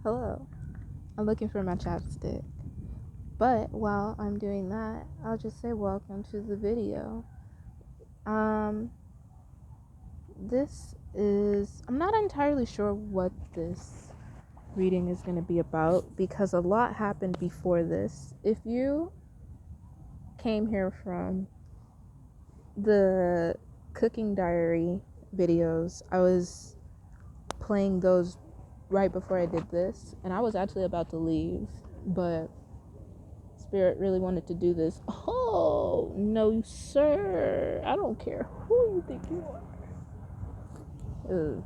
Hello. I'm looking for my chapstick. But while I'm doing that, I'll just say welcome to the video. Um, I'm not entirely sure what this reading is going to be about because a lot happened before this. If you came here from the cooking diary videos, I was playing those right before I did this, and I was actually about to leave, but Spirit really wanted to do this. Oh, no, sir. I don't care who you think you are. Ugh.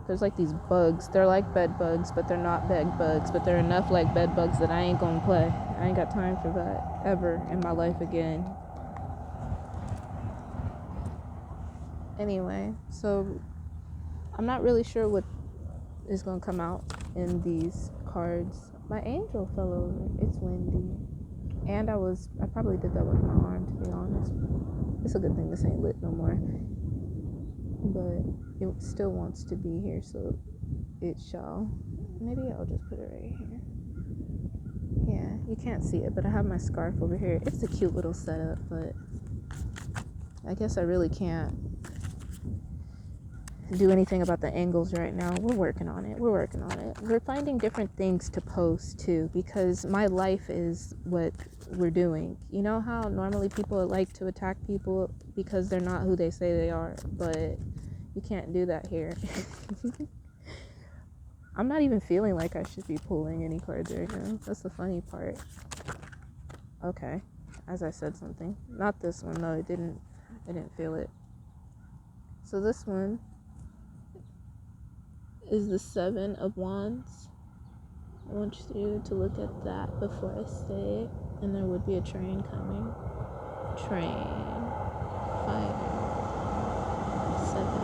There's like these bugs. They're like bed bugs, but they're not bed bugs. But they're enough like bed bugs that I ain't gonna play. I ain't got time for that ever in my life again. Anyway, so I'm not really sure what is gonna come out in these cards. My angel fell over. It's windy. And I probably did that with my arm, to be honest. It's a good thing this ain't lit no more. But it still wants to be here, so it shall. Maybe I'll just put it right here. Yeah, you can't see it, but I have my scarf over here. It's a cute little setup, but I guess I really can't do anything about the angles right now. We're working on it. We're finding different things to post too, because my life is what we're doing. You know how normally people like to attack people because they're not who they say they are, but you can't do that here. I'm not even feeling like I should be pulling any cards right now. That's the funny part. Okay, as I said something. Not this one though. I didn't feel it. So this one is the Seven of Wands. I want you to look at that before I say it. And there would be a train coming. Train. Fire. Seven.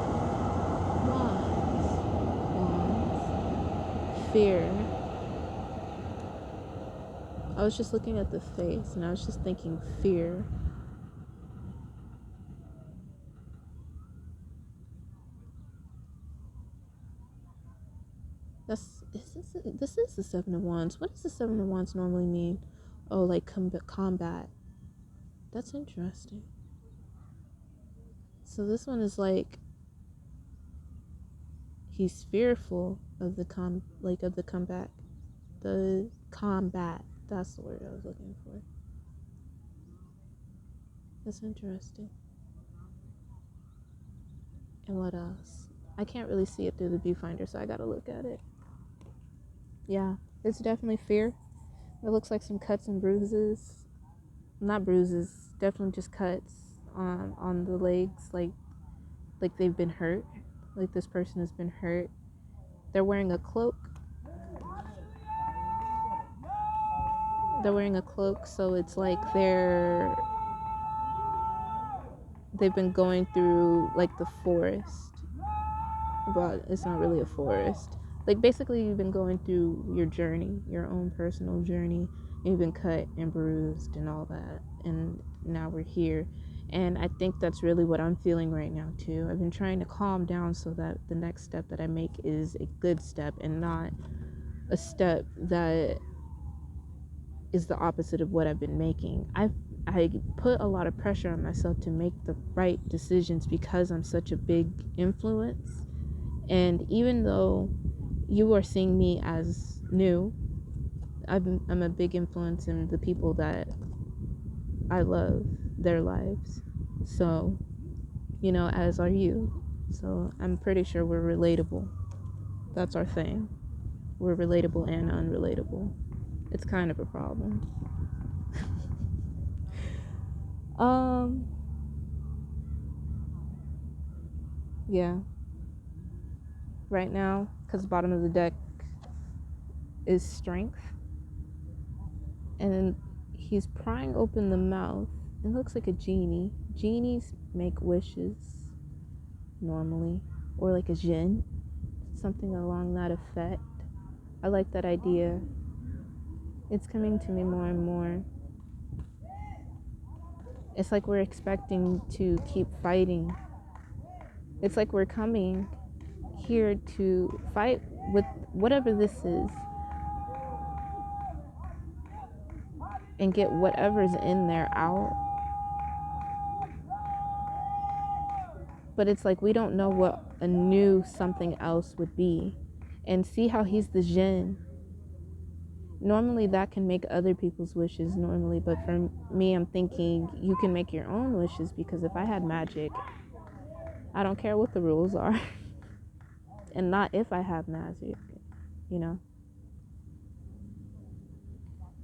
Wands. Wands. Fear. I was just looking at the face and I was just thinking fear. This is the Seven of Wands. What does the Seven of Wands normally mean? Oh, like combat. That's interesting. So this one is like he's fearful of the comeback. The combat. That's the word I was looking for. That's interesting. And what else? I can't really see it through the viewfinder, so I gotta look at it. Yeah, it's definitely fear. It looks like some cuts and bruises. Not bruises, definitely just cuts on the legs, like they've been hurt. Like this person has been hurt. They're wearing a cloak. So it's like they've been going through like the forest, but it's not really a forest. Like basically you've been going through your journey, your own personal journey. You've been cut and bruised and all that, and now we're here. And I think that's really what I'm feeling right now too. I've been trying to calm down so that the next step that I make is a good step and not a step that is the opposite of what I've been making. I put a lot of pressure on myself to make the right decisions because I'm such a big influence. And even though you are seeing me as new, I'm a big influence in the people that I love, their lives. So, as are you. So I'm pretty sure we're relatable. That's our thing. We're relatable and unrelatable. It's kind of a problem. Yeah. Right now, because the bottom of the deck is strength. And he's prying open the mouth. It looks like a genie. Genies make wishes normally. Or like a jinn. Something along that effect. I like that idea. It's coming to me more and more. It's like we're expecting to keep fighting. It's like we're coming here to fight with whatever this is and get whatever's in there out. But it's like we don't know what a new something else would be. And see how he's the Jinn. Normally that can make other people's wishes normally, but for me, I'm thinking you can make your own wishes, because if I had magic, I don't care what the rules are. And not if I have magic, you know?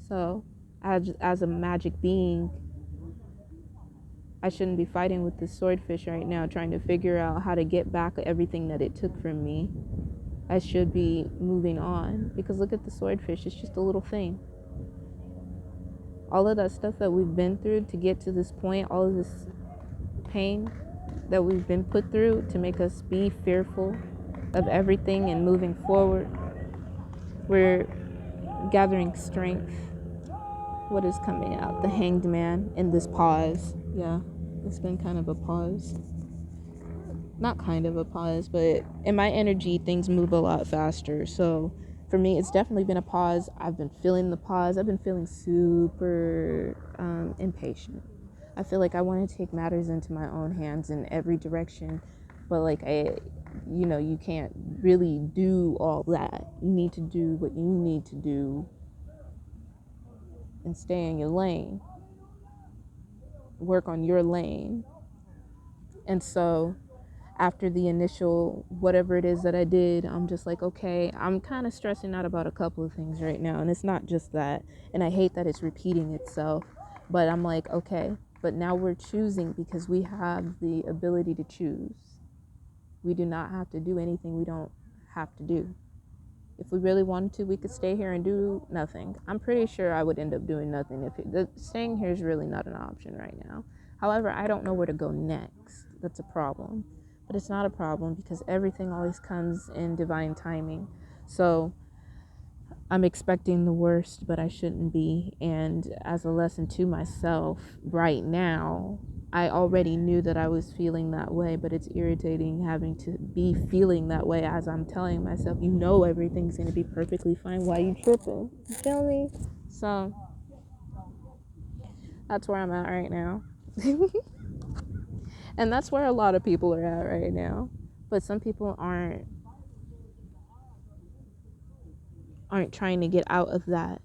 So, as a magic being, I shouldn't be fighting with this swordfish right now, trying to figure out how to get back everything that it took from me. I should be moving on, because look at the swordfish, it's just a little thing. All of that stuff that we've been through to get to this point, all of this pain that we've been put through to make us be fearful of everything and moving forward, we're gathering strength. What is coming out? The Hanged Man in this pause. Yeah, it's been kind of a pause. Not kind of a pause, but in my energy, things move a lot faster. So for me, it's definitely been a pause. I've been feeling the pause. I've been feeling super impatient. I feel like I want to take matters into my own hands in every direction, but like you can't really do all that. You need to do what you need to do and stay in your lane. Work on your lane. And so after the initial whatever it is that I did, I'm just like, okay, I'm kind of stressing out about a couple of things right now. And it's not just that. And I hate that it's repeating itself. But I'm like, okay, but now we're choosing, because we have the ability to choose. We do not have to do anything we don't have to do. If we really wanted to, we could stay here and do nothing. I'm pretty sure I would end up doing nothing. Staying here is really not an option right now. However, I don't know where to go next. That's a problem. But it's not a problem, because everything always comes in divine timing. So I'm expecting the worst, but I shouldn't be. And as a lesson to myself right now, I already knew that I was feeling that way, but it's irritating having to be feeling that way as I'm telling myself, everything's going to be perfectly fine. Why you tripping? You feel me? So that's where I'm at right now. And that's where a lot of people are at right now. But some people aren't trying to get out of that.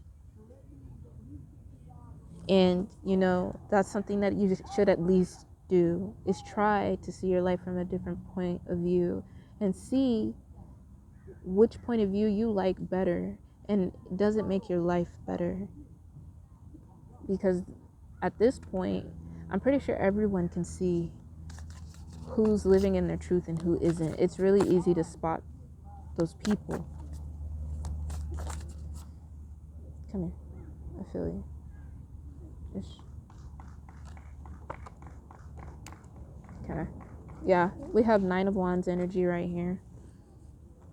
And, that's something that you should at least do, is try to see your life from a different point of view and see which point of view you like better, and does it make your life better. Because at this point, I'm pretty sure everyone can see who's living in their truth and who isn't. It's really easy to spot those people. Come here. I feel you. Okay. Yeah, we have 9 of Wands energy right here.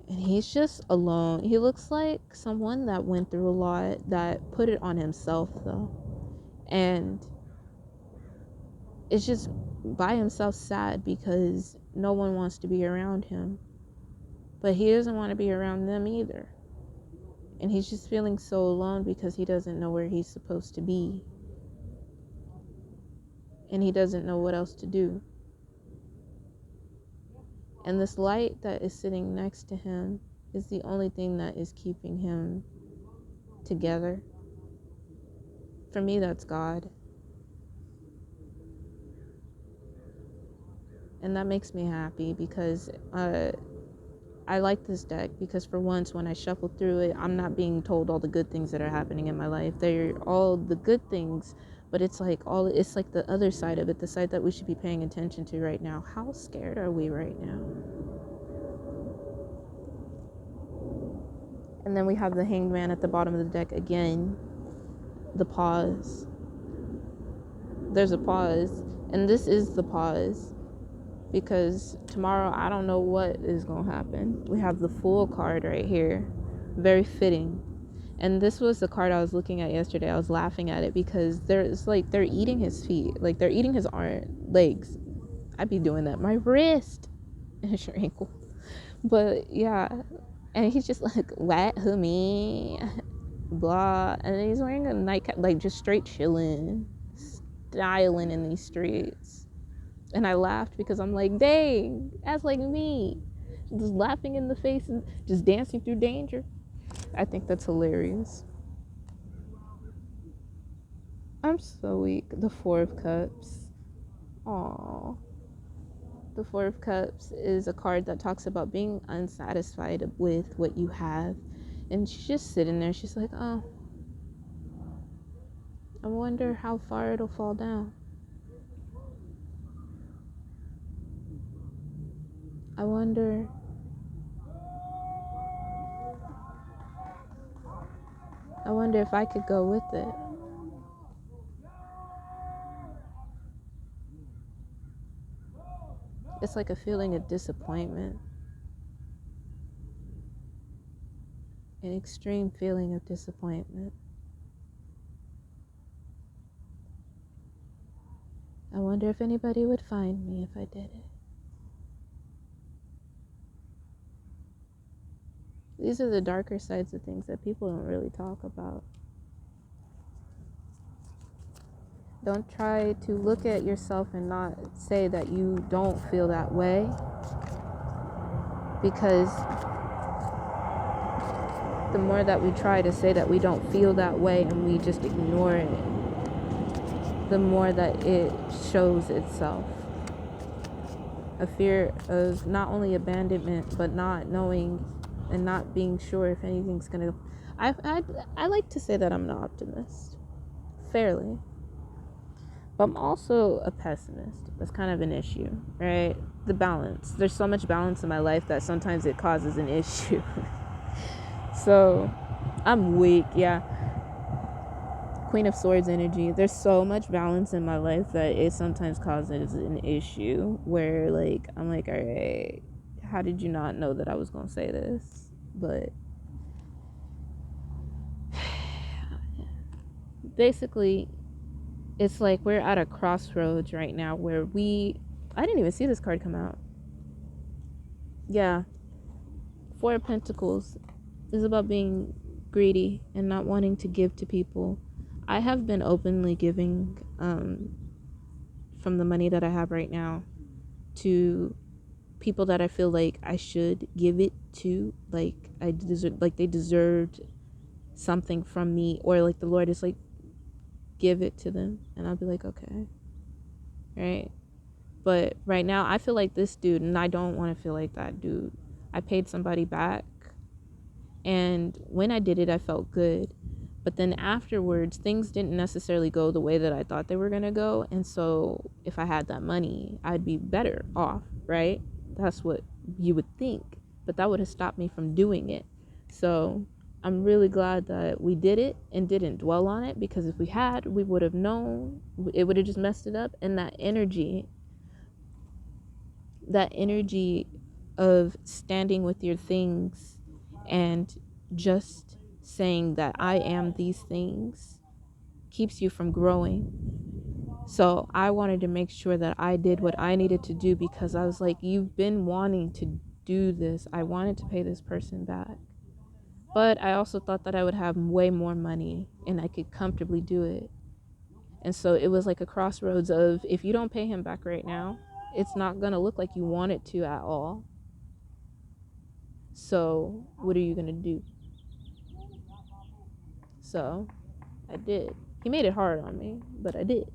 And he's just alone. He looks like someone that went through a lot, that put it on himself, though. And it's just by himself, sad, because no one wants to be around him. But he doesn't want to be around them either. And he's just feeling so alone because he doesn't know where he's supposed to be. And he doesn't know what else to do. And this light that is sitting next to him is the only thing that is keeping him together. For me, that's God. And that makes me happy, because I like this deck, because for once when I shuffle through it, I'm not being told all the good things that are happening in my life. They're all the good things, but it's like the other side of it, the side that we should be paying attention to right now. How scared are we right now? And then we have the Hanged Man at the bottom of the deck again. The pause. There's a pause, and this is the pause, because tomorrow I don't know what is going to happen. We have the Fool card right here. Very fitting. And this was the card I was looking at yesterday. I was laughing at it because they're eating his feet. Like, they're eating his legs. I'd be doing that. My wrist. And your ankle. But yeah, and he's just like, what, who, me, blah. And then he's wearing a nightcap, like just straight chilling, styling in these streets. And I laughed because I'm like, dang, that's like me, just laughing in the face and just dancing through danger. I think that's hilarious. I'm so weak. The Four of Cups. Aww. The Four of Cups is a card that talks about being unsatisfied with what you have. And she's just sitting there. She's like, oh, I wonder how far it'll fall down. I wonder. I wonder if I could go with it. It's like a feeling of disappointment, an extreme feeling of disappointment. I wonder if anybody would find me if I did it. These are the darker sides of things that people don't really talk about. Don't try to look at yourself and not say that you don't feel that way, because the more that we try to say that we don't feel that way and we just ignore it, the more that it shows itself. A fear of not only abandonment, but not knowing and not being sure if anything's gonna. I like to say that I'm an optimist, fairly, but I'm also a pessimist. That's kind of an issue, right? The balance. There's so much balance in my life that sometimes it causes an issue. So I'm weak, yeah. Queen of Swords energy. There's so much balance in my life that it sometimes causes an issue where, like, I'm like, all right, how did you not know that I was gonna say this? But basically, it's like we're at a crossroads right now where I didn't even see this card come out. Yeah, Four of Pentacles is about being greedy and not wanting to give to people. I have been openly giving from the money that I have right now to people that I feel like I should give it to, like I deserve, like they deserved something from me, or like the Lord is like, give it to them, and I'll be like, okay, right. But right now I feel like this dude, and I don't want to feel like that dude. I paid somebody back, and when I did it I felt good, but then afterwards things didn't necessarily go the way that I thought they were going to go. And so if I had that money I'd be better off, right? That's what you would think, but that would have stopped me from doing it. So I'm really glad that we did it and didn't dwell on it, because if we had, we would have known, it would have just messed it up. And that energy of standing with your things and just saying that I am these things keeps you from growing. So I wanted to make sure that I did what I needed to do, because I was like, you've been wanting to do this. I wanted to pay this person back. But I also thought that I would have way more money and I could comfortably do it. And so it was like a crossroads of, if you don't pay him back right now, it's not going to look like you want it to at all. So what are you going to do? So I did. He made it hard on me, but I did.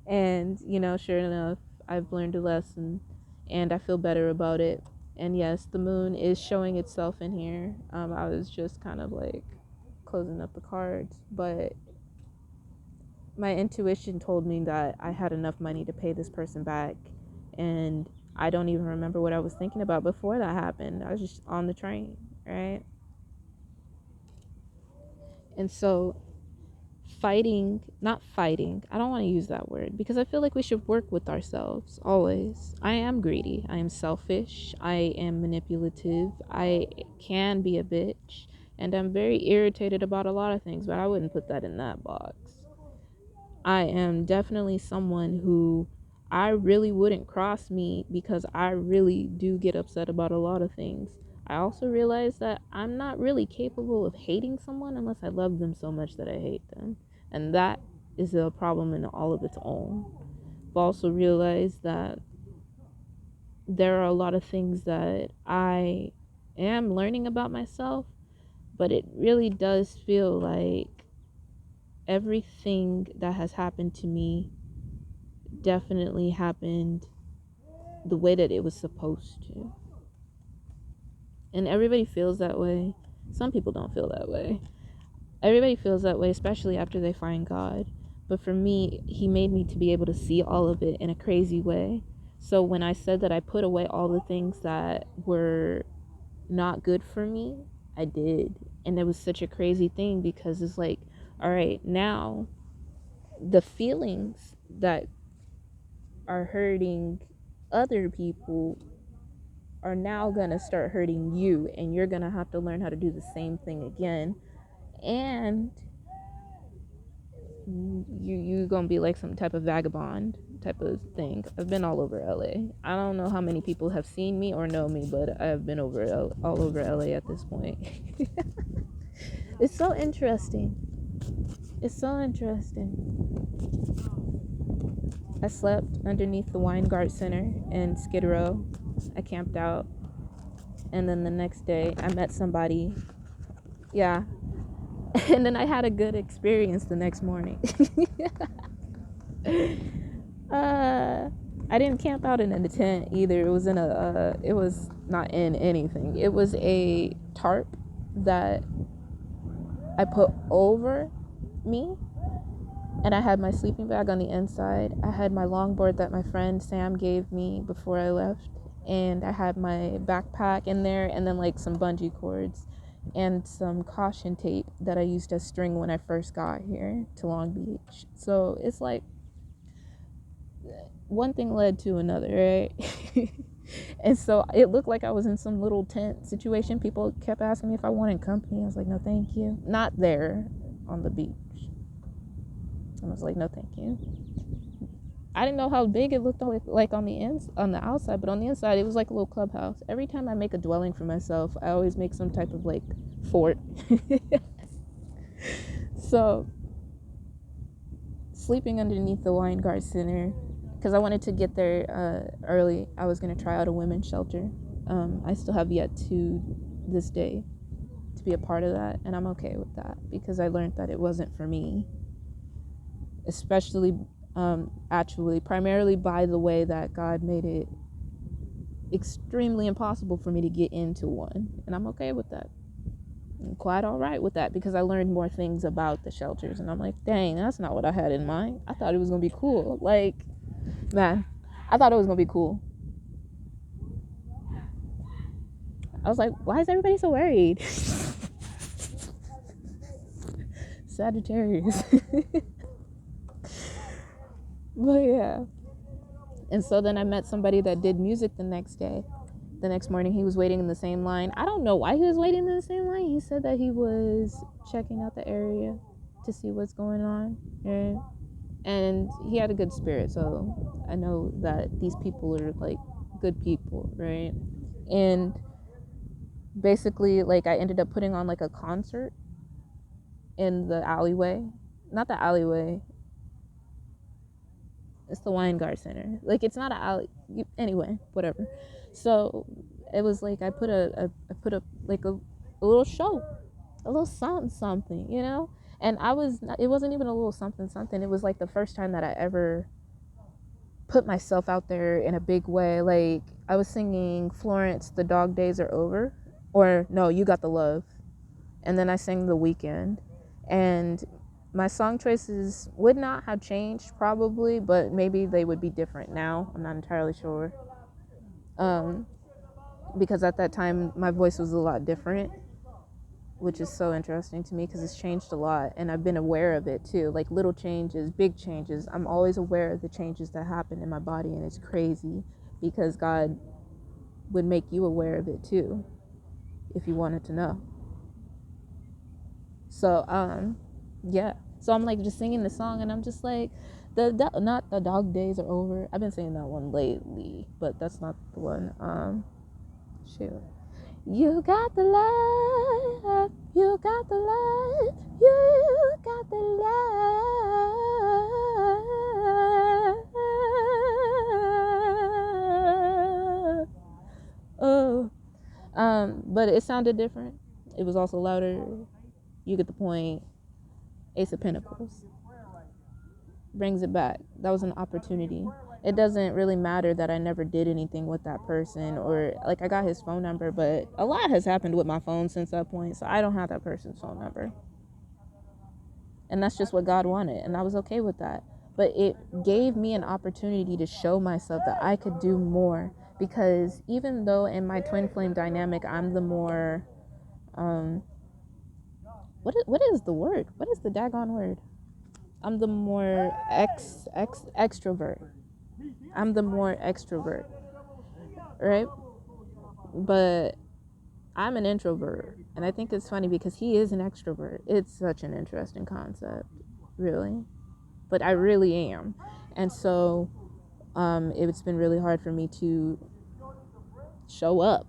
And, sure enough, I've learned a lesson and I feel better about it. And yes, the moon is showing itself in here. I was just kind of like closing up the cards, but my intuition told me that I had enough money to pay this person back. And I don't even remember what I was thinking about before that happened. I was just on the train, right? And so not fighting, I don't want to use that word, because I feel like we should work with ourselves always. I am greedy, I am selfish, I am manipulative, I can be a bitch, and I'm very irritated about a lot of things, but I wouldn't put that in that box. I am definitely someone who I really wouldn't cross me because I really do get upset about a lot of things. I also realize that I'm not really capable of hating someone unless I love them so much that I hate them. And that is a problem in all of its own. I've also realized that there are a lot of things that I am learning about myself, but it really does feel like everything that has happened to me definitely happened the way that it was supposed to. And everybody feels that way. Some people don't feel that way. Everybody feels that way, especially after they find God. But for me, He made me to be able to see all of it in a crazy way. So when I said that I put away all the things that were not good for me, I did. And it was such a crazy thing because it's like, all right, now the feelings that are hurting other people are now gonna start hurting you, and you're gonna have to learn how to do the same thing again. And you gonna be like some type of vagabond type of thing. I've been all over LA. I don't know how many people have seen me or know me, but I've been all over LA at this point. It's so interesting. It's so interesting. I slept underneath the Weingart Center in Skid Row. I camped out, and then the next day I met somebody. Yeah. And then I had a good experience the next morning. uh I didn't camp out in a tent either. It was in a it was not in anything. It was a tarp that I put over me, and I had my sleeping bag on the inside. I had my longboard that my friend Sam gave me before I left, and I had my backpack in there, and then like some bungee cords and some caution tape that I used as string when I first got here to Long Beach. So it's like one thing led to another, right? And so it looked like I was in some little tent situation. People kept asking me if I wanted company. I was like, no, thank you. Not there on the beach. I was like, no, thank you. I didn't know how big it looked like on the outside, but on the inside, it was like a little clubhouse. Every time I make a dwelling for myself, I always make some type of like fort. So sleeping underneath the Weingart Center, because I wanted to get there early. I was going to try out a women's shelter. I still have yet to this day to be a part of that, and I'm okay with that because I learned that it wasn't for me, especially actually primarily by the way that God made it extremely impossible for me to get into one, and I'm okay with that. I'm quite all right with that because I learned more things about the shelters, and I'm like, dang, that's not what I had in mind. I thought it was gonna be cool. Like, man, I thought it was gonna be cool. I was like, why is everybody so worried? Sagittarius. But yeah. And so then I met somebody that did music the next day. The next morning he was waiting in the same line. I don't know why he was waiting in the same line. He said that he was checking out the area to see what's going on. Right? And he had a good spirit, so I know that these people are like good people, right? And basically like I ended up putting on like a concert in the alleyway. Not the alleyway. It's the Weingart Center. Like it's not an alley. Anyway, whatever. So it was like I put up like a little show, a little something, you know. And it wasn't even a little something. It was like the first time that I ever put myself out there in a big way. Like I was singing Florence, "The Dog Days Are Over," or no, "You Got the Love," and then I sang "The Weekend," and my song choices would not have changed probably, but maybe they would be different now. I'm not entirely sure. Because at that time my voice was a lot different, which is so interesting to me because it's changed a lot and I've been aware of it too. Like little changes, big changes. I'm always aware of the changes that happen in my body, and it's crazy because God would make you aware of it too if you wanted to know. So yeah, so I'm like just singing the song and I'm just like, Not the dog days are over. I've been saying that one lately, but that's not the one. Shoot. You got the light, you got the light, you got the light. Oh, but it sounded different. It was also louder. You get the point. Ace of Pentacles brings it back. That was an opportunity. It doesn't really matter that I never did anything with that person, or like I got his phone number, but a lot has happened with my phone since that point, so I don't have that person's phone number. And that's just what God wanted, and I was okay with that. But it gave me an opportunity to show myself that I could do more, because even though in my twin flame dynamic I'm the more what is the word? What is the daggone word? I'm the more extrovert. I'm the more extrovert, right? But I'm an introvert, and I think it's funny because he is an extrovert. It's such an interesting concept, really. But I really am, and so it's been really hard for me to show up.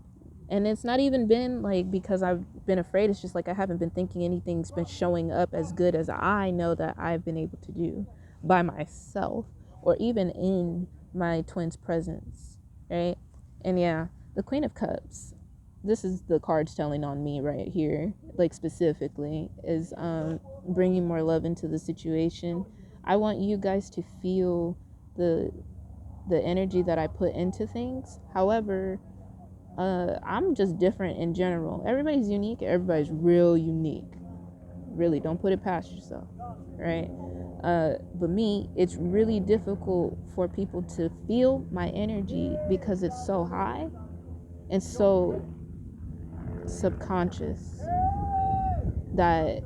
And it's not even been like because I've been afraid. It's just like I haven't been thinking anything's been showing up as good as I know that I've been able to do by myself, or even in my twin's presence, right? And yeah, the Queen of Cups. This is the cards telling on me right here, like specifically, is bringing more love into the situation. I want you guys to feel the energy that I put into things. However, I'm just different in general. Everybody's unique. Everybody's real unique. Really, don't put it past yourself, right? But me, it's really difficult for people to feel my energy because it's so high and so subconscious that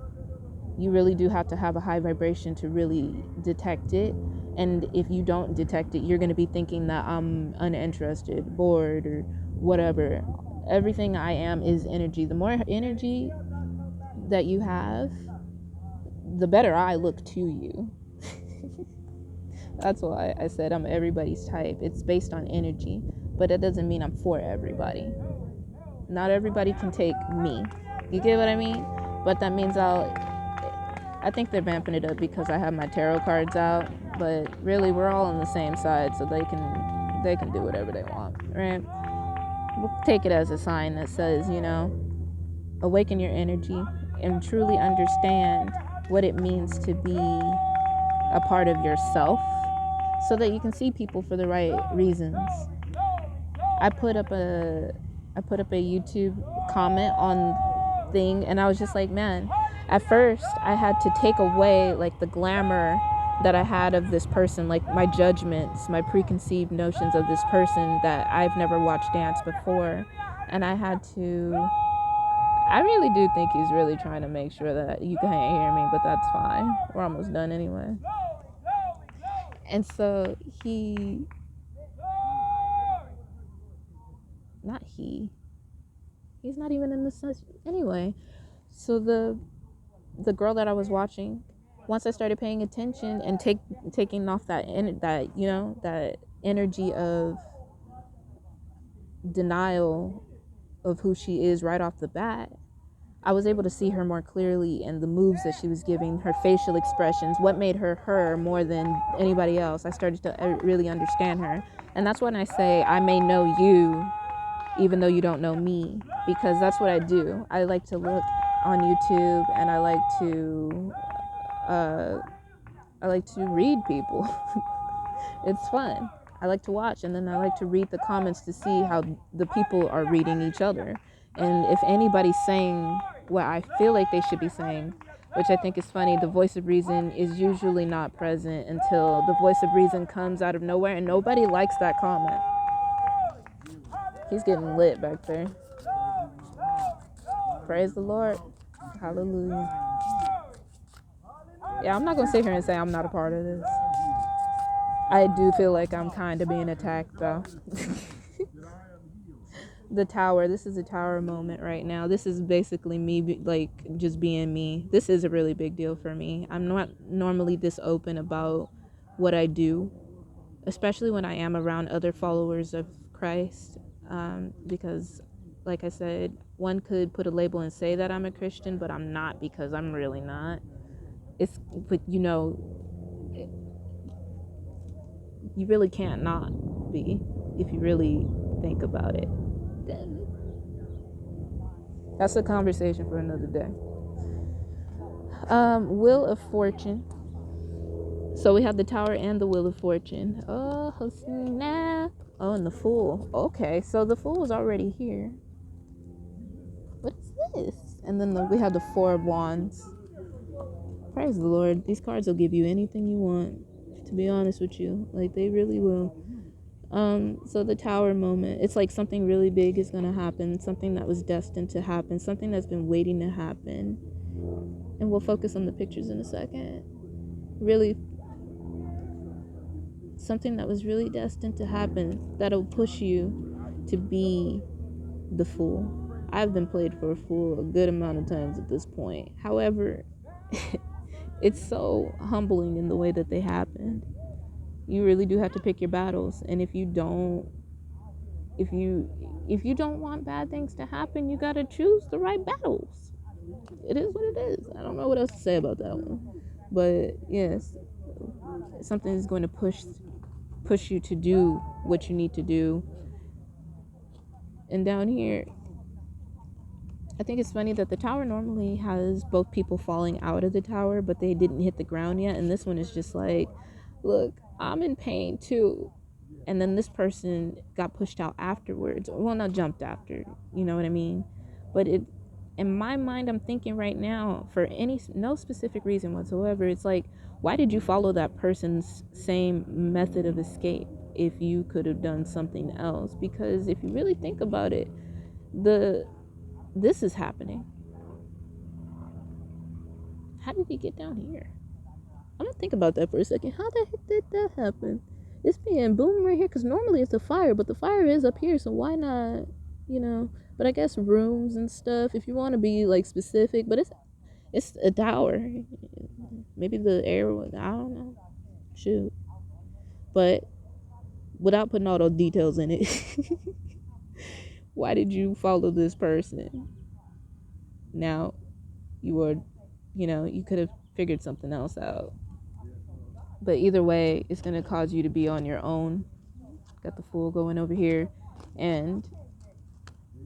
you really do have to have a high vibration to really detect it. And if you don't detect it, you're going to be thinking that I'm uninterested, bored, or whatever. Everything I am is energy. The more energy that you have, the better I look to you. That's why I said I'm everybody's type. It's based on energy, but it doesn't mean I'm for everybody. Not everybody can take me. You get what I mean? But that means I think they're vamping it up because I have my tarot cards out, but really we're all on the same side, so they can do whatever they want, right? We'll take it as a sign that says, awaken your energy and truly understand what it means to be a part of yourself so that you can see people for the right reasons. I put up a YouTube comment on thing, and I was just like, man, at first I had to take away like the glamour that I had of this person, like my judgments, my preconceived notions of this person that I've never watched dance before. And I really do think he's really trying to make sure that you can't hear me, but that's fine. We're almost done anyway. And so he's not even in the session anyway. So the girl that I was watching, once I started paying attention and taking off that energy of denial of who she is right off the bat, I was able to see her more clearly, and the moves that she was giving, her facial expressions, what made her more than anybody else. I started to really understand her. And that's when I say I may know you even though you don't know me, because that's what I do. I like to look on YouTube, and I like to read people. It's fun. I like to watch, and then I like to read the comments to see how the people are reading each other, and if anybody's saying what I feel like they should be saying, which I think is funny. The voice of reason is usually not present until the voice of reason comes out of nowhere, and nobody likes that comment. He's getting lit back there. Praise the Lord. Hallelujah. Yeah, I'm not going to sit here and say I'm not a part of this. I do feel like I'm kind of being attacked, though. The tower. This is a tower moment right now. This is basically me, like, just being me. This is a really big deal for me. I'm not normally this open about what I do, especially when I am around other followers of Christ. Because, like I said, one could put a label and say that I'm a Christian, but I'm not, because I'm really not. But you really can't not be if you really think about it. That's a conversation for another day. Wheel of Fortune. So we have the Tower and the Wheel of Fortune. Oh, snap. Oh, and the Fool. Okay, so the Fool is already here. What is this? And then we have the Four of Wands. Praise the Lord. These cards will give you anything you want, to be honest with you. Like, they really will. So the Tower moment, it's like something really big is going to happen, something that was destined to happen, something that's been waiting to happen. And we'll focus on the pictures in a second. Really, something that was really destined to happen, that'll push you to be the Fool. I've been played for a fool a good amount of times at this point. However, it's so humbling in the way that they happened. You really do have to pick your battles, and if you don't want bad things to happen, you got to choose the right battles. It is what it is. I don't know what else to say about that one. But yes, something is going to push you to do what you need to do. And down here, I think it's funny that the tower normally has both people falling out of the tower, but they didn't hit the ground yet. And this one is just like, look, I'm in pain too. And then this person got pushed out afterwards. Well, not jumped after, you know what I mean? But in my mind, I'm thinking right now, for no specific reason whatsoever, it's like, why did you follow that person's same method of escape if you could have done something else? Because if you really think about it, this is happening. How did he get down here? I'm gonna think about that for a second. How the heck did that happen? It's being boom right here, because normally it's a fire, but the fire is up here, so why not, but I guess rooms and stuff, if you want to be like specific, but it's a tower. Maybe the air, I don't know, shoot. But without putting all those details in it, why did you follow this person? Now, you could have figured something else out. But either way, it's going to cause you to be on your own. Got the Fool going over here. And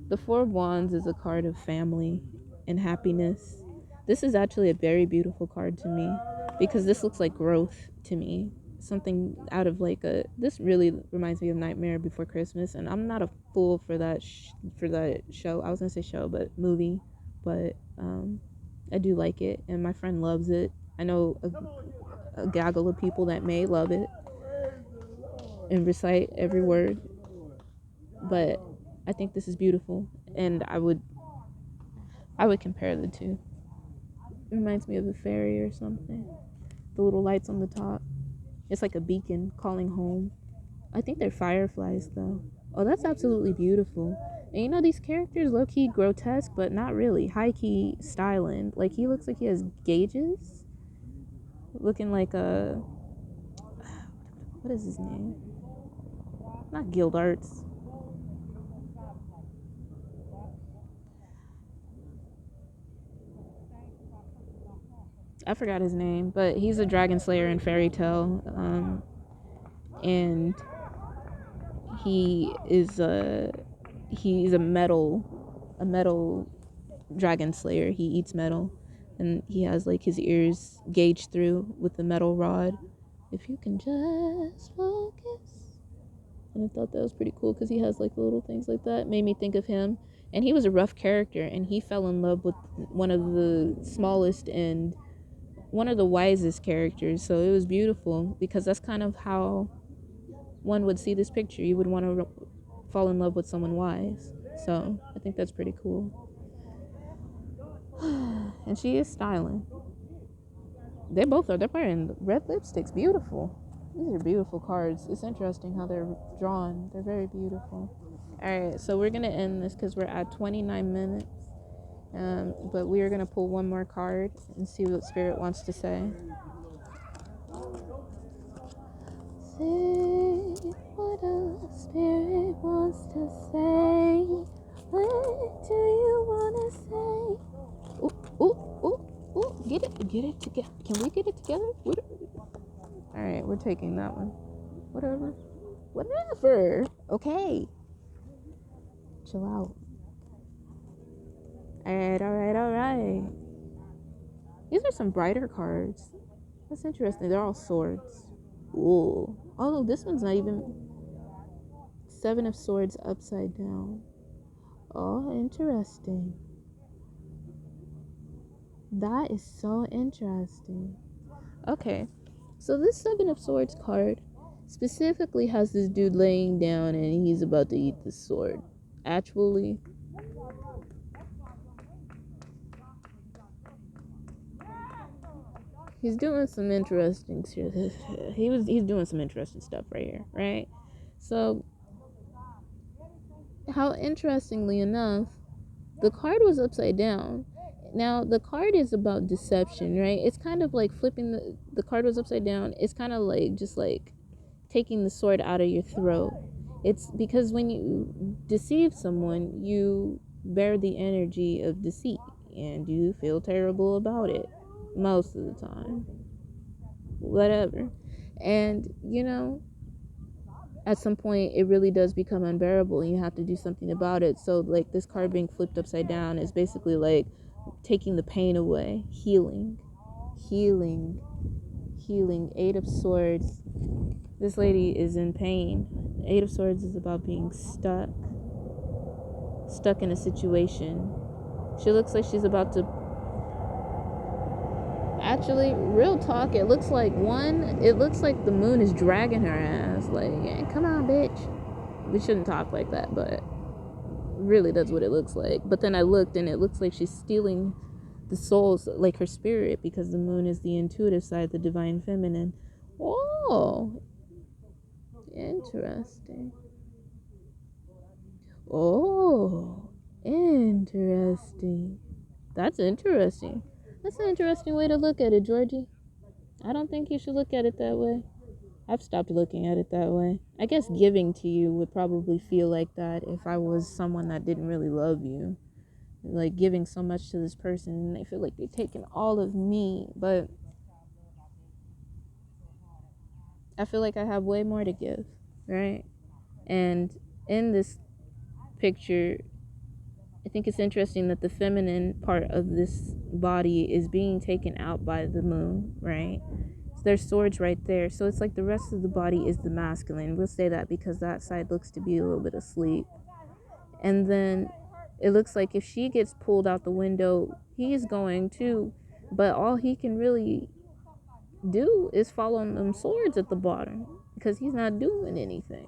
the Four of Wands is a card of family and happiness. This is actually a very beautiful card to me, because this looks like growth to me. Something out of this really reminds me of Nightmare Before Christmas, and I'm not a fool for that show. I was gonna say show, but movie. But I do like it, and my friend loves it. I know a gaggle of people that may love it and recite every word, but I think this is beautiful, and I would compare the two. It reminds me of a fairy or something. The little lights on the top. It's like a beacon calling home. I think they're fireflies though. Oh, that's absolutely beautiful. And these characters low-key grotesque, but not really. High-key styling. Like, he looks like he has gauges. Looking like a... What is his name? Not Guild Arts. I forgot his name, but he's a dragon slayer in Fairy Tail. And he's a metal dragon slayer. He eats metal, and he has like his ears gauged through with the metal rod. If you can just focus. And I thought that was pretty cool, because he has like little things like that. It made me think of him. And he was a rough character, and he fell in love with one of the smallest and one of the wisest characters. So it was beautiful, because that's kind of how one would see this picture. You would want to fall in love with someone wise. So I think that's pretty cool. And she is styling. They're wearing red lipsticks. Beautiful. These are beautiful cards. It's interesting how they're drawn. They're very beautiful. Alright, so we're going to end this because we're at 29 minutes. But we are going to pull one more card and see what Spirit wants to say. it what a spirit wants to say? What do you wanna say? Ooh, ooh, ooh, ooh! Get it together. Can we get it together? All right, we're taking that one. Whatever. Okay, chill out. All right. These are some brighter cards. That's interesting. They're all swords. Ooh. Oh, this one's not even Seven of Swords upside down. Oh, interesting. That is so interesting. Okay, so this Seven of Swords card specifically has this dude laying down and he's about to eat the sword. Actually, he's doing some interesting he's doing some interesting stuff right here, right? So, how interestingly enough, the card was upside down. Now, the card is about deception, right? It's kind of like flipping the card was upside down. It's kind of like just like taking the sword out of your throat. It's because when you deceive someone, you bear the energy of deceit and you feel terrible about it most of the time. Whatever. And, at some point it really does become unbearable and you have to do something about it. So like this card being flipped upside down is basically like taking the pain away, healing. Eight of Swords. This lady is in pain. Eight of Swords is about being stuck in a situation. She looks like she's about to, actually, real talk, it looks like the moon is dragging her ass. Like, hey, come on, bitch. We shouldn't talk like that, but really that's what it looks like. But then I looked and it looks like she's stealing the souls, like her spirit, because the moon is the intuitive side, the divine feminine. Oh, interesting. Oh, interesting. That's interesting. That's an interesting way to look at it, Georgie. I don't think you should look at it that way. I've stopped looking at it that way. I guess giving to you would probably feel like that if I was someone that didn't really love you. Like giving so much to this person and they feel like they're taking all of me. But I feel like I have way more to give, right? And in this picture, I think it's interesting that the feminine part of this body is being taken out by the moon, right? So there's swords right there. So it's like the rest of the body is the masculine. We'll say that because that side looks to be a little bit asleep. And then it looks like if she gets pulled out the window, he's going too. But all he can really do is follow them swords at the bottom because he's not doing anything.